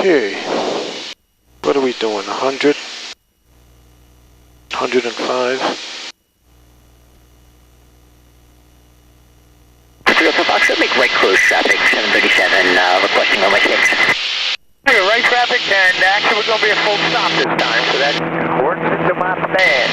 Okay. What are we doing? 100? 105? Fox, make right close traffic, 737, requesting runway 6. Okay, right traffic, and actually we're going to be a full stop this time, so that works into my plan.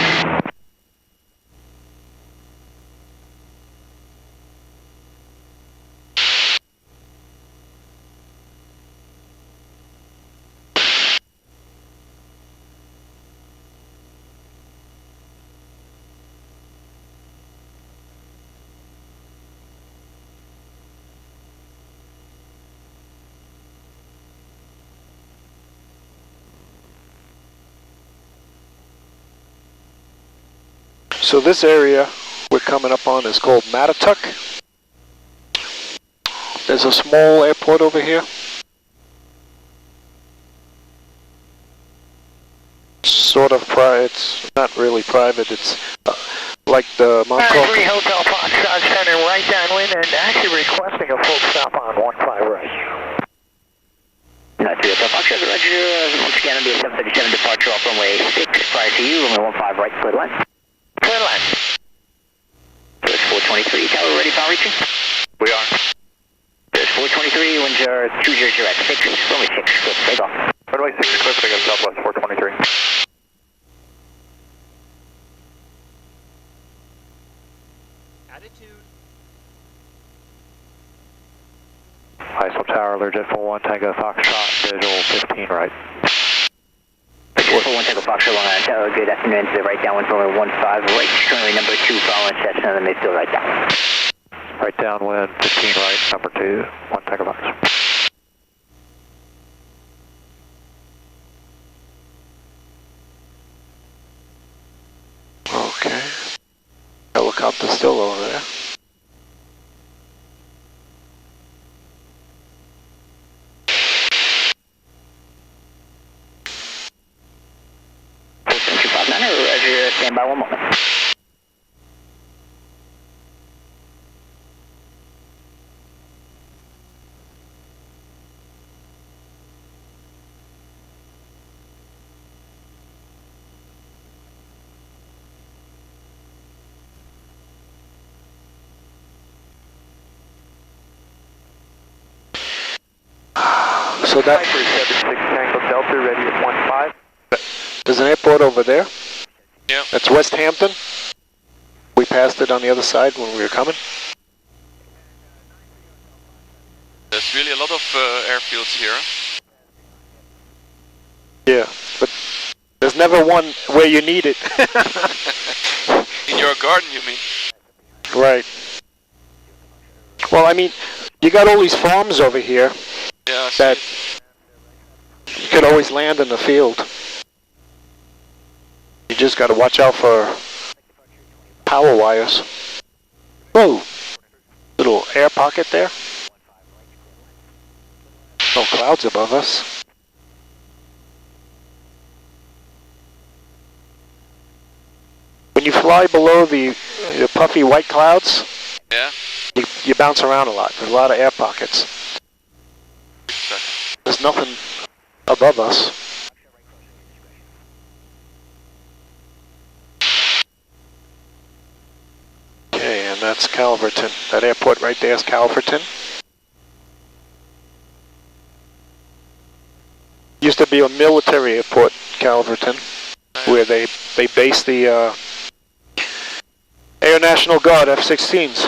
So this area we're coming up on is called Mattituck. There's a small airport over here. Sort of private, it's not really private, it's like the Mount Crawford. 3 Hotel Foxtrot turning right downwind and actually requesting a full stop on 15 right. 3 Hotel Foxtrot, roger, once again it'll be a 737 departure off runway 6 prior to you, runway 15 right, clear line. Clear line. There's 423, tower ready, power reaching? We are. There's 423, winds are 200 at 6, runway 6, clip, take off. Runway 6, clip, take off southwest 423. Attitude. ISO Tower, Learjet 41, Tango Foxtrot, visual 15 right. 41 Tango Foxtrot, Long Island Tower, good afternoon to the right downwind for runway 15 right, currently number 2 following Cessna, then Mayfield right down. Right downwind, 15 right, number 2, 1 Tango Fox. Okay. Helicopter still over there. Roger, stand by 1 moment. So that 76 Tango Delta, ready at 15. there's an airport over there. Yeah. That's West Hampton. We passed it on the other side when we were coming. There's really a lot of airfields here. Yeah, but there's never one where you need it. In your garden, you mean? Right. Well, I mean, you got all these farms over here Yeah, I see that it. you could always land in the field. You just got to watch out for power wires. Whoa, little air pocket there. No clouds above us. When you fly below the puffy white clouds, Yeah. you bounce around a lot. There's a lot of air pockets. There's nothing above us. Okay, and that's Calverton. That airport right there is Calverton. Used to be a military airport, Calverton, where they base the Air National Guard F-16s.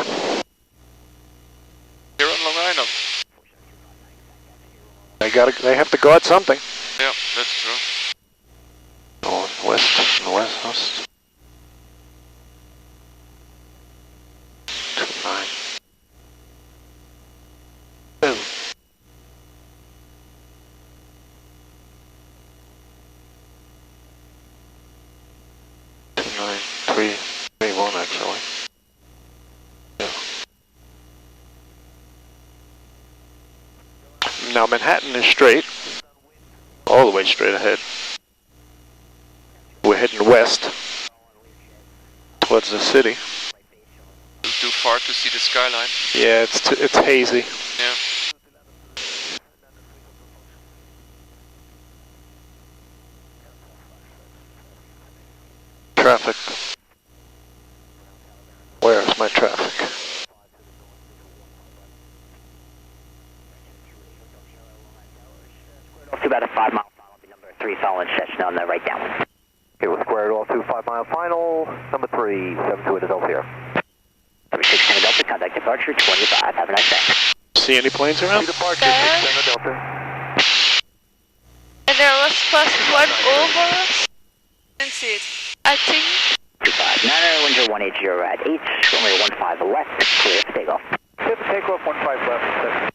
Here on Long Island. They have to guard something. Yeah, that's true. West. 29. Boom. Three, one actually. Yeah. Now Manhattan is straight, all the way straight ahead. We're heading west towards the city. Too far to see the skyline. Yeah, it's hazy. Yeah. lost my traffic. To about a 5 mile final, be number 3 following Cessna on the right downwind. Okay, we'll square it all to 5 mile final. Number 3, 72 Delta here. Number 6 Tango Delta, contact departure 25. Have a nice day. See any planes around? Departure, There. 6 Tango Delta. And there was first one over. Didn't see it. I think 259er, wind 180 at 8, runway 15 left, clear for takeoff. Clear for takeoff, 15 left.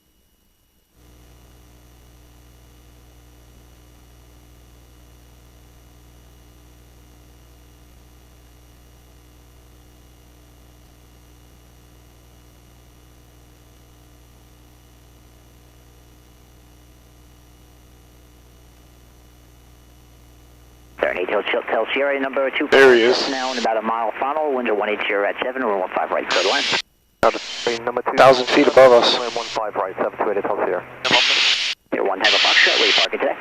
Tell Sierra number 2. There he is. Now in about a mile final, wind 180 at 7, we're 15 right, clear line. Number 2. 1,000 feet above us. 15 right, 72 Delta here. Here, 1 Tango Foxtrot, where you parking today?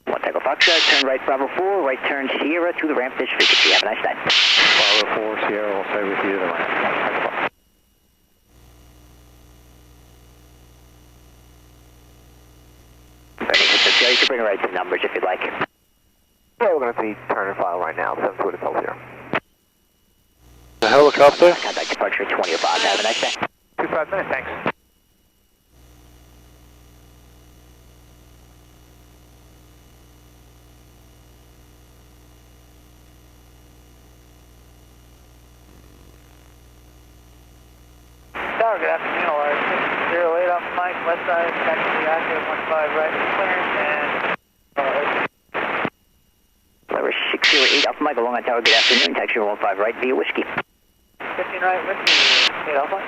1 Tango Foxtrot, turn right Bravo 4, right turn Sierra to the ramp this frequency. Have a nice day. Bravo 4, Sierra, will stay with you to the ramp. You can bring it right to numbers if you'd like. Well, we're going to need turn and file right now, 72 Delta here. The helicopter? Contact departure 25. Have a nice day. 25 minutes, thanks. Tower, good afternoon. LR 608 off Mike, west side, taxi active, 15 right, clearance, and Number 608 Alpha Mike, along on tower, good afternoon. Taxi 15 right via whiskey. 15 right, whiskey, 8 Alpha.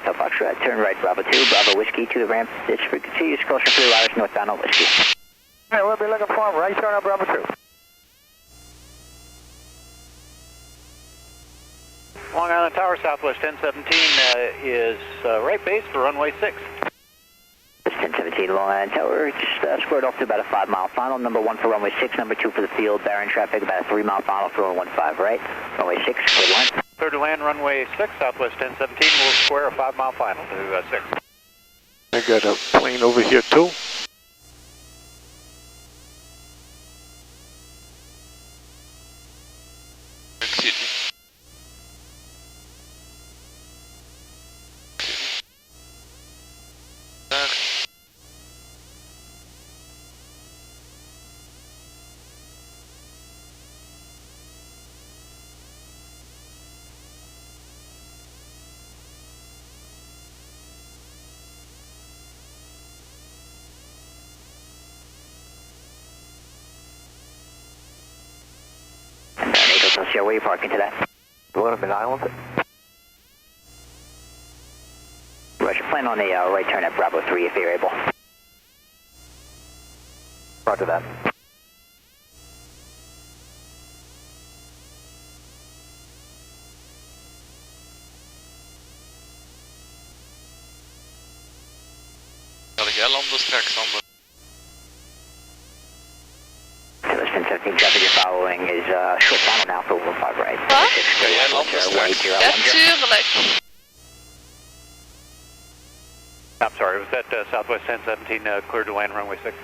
Foxtrot, turn right Bravo 2, Bravo Whiskey to the ramp. This frequency is closer to the Irish northbound on Whiskey. Alright, we'll be looking for him. Right turn on Bravo 2. Long Island Tower, Southwest 1017 is right base for runway 6. 1017 Long Island Tower, just squared off to about a 5 mile final. Number 1 for runway 6, number 2 for the field. Barren traffic, about a 3 mile final for runway 15 right. Runway 6, clear line. Clear to land, runway 6, Southwest 1017, will square a 5 mile final to 6. I got a plane over here too. Where are you parking today? We're on Mid-Island. Roger, plan on the right turn at Bravo 3 if you're able. Roger that. Zal jij landen straks, Sander? 1017 traffic you're following is short final now for 15 right. What? Ja, jij landt straks. natuurlijk. I'm sorry, was that Southwest 1017 clear to land, runway 6?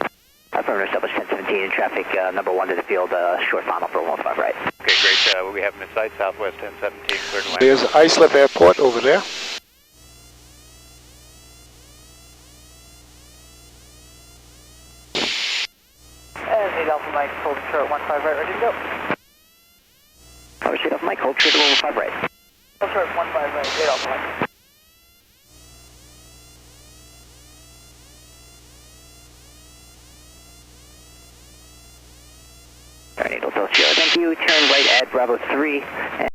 Affirmative, Southwest 1017 in traffic, number 1 to the field, short final for 15 right. Okay, great. We have him in sight, Southwest 1017 clear to land. There's Islip Airport over there. And 8 Alpha Mike, hold short 15 right, ready to go. Power seat off Mike, hold true to 15 right. Hold short 15 right, 8 Alpha Mike. Alright, Thank you. Turn right at Bravo 3.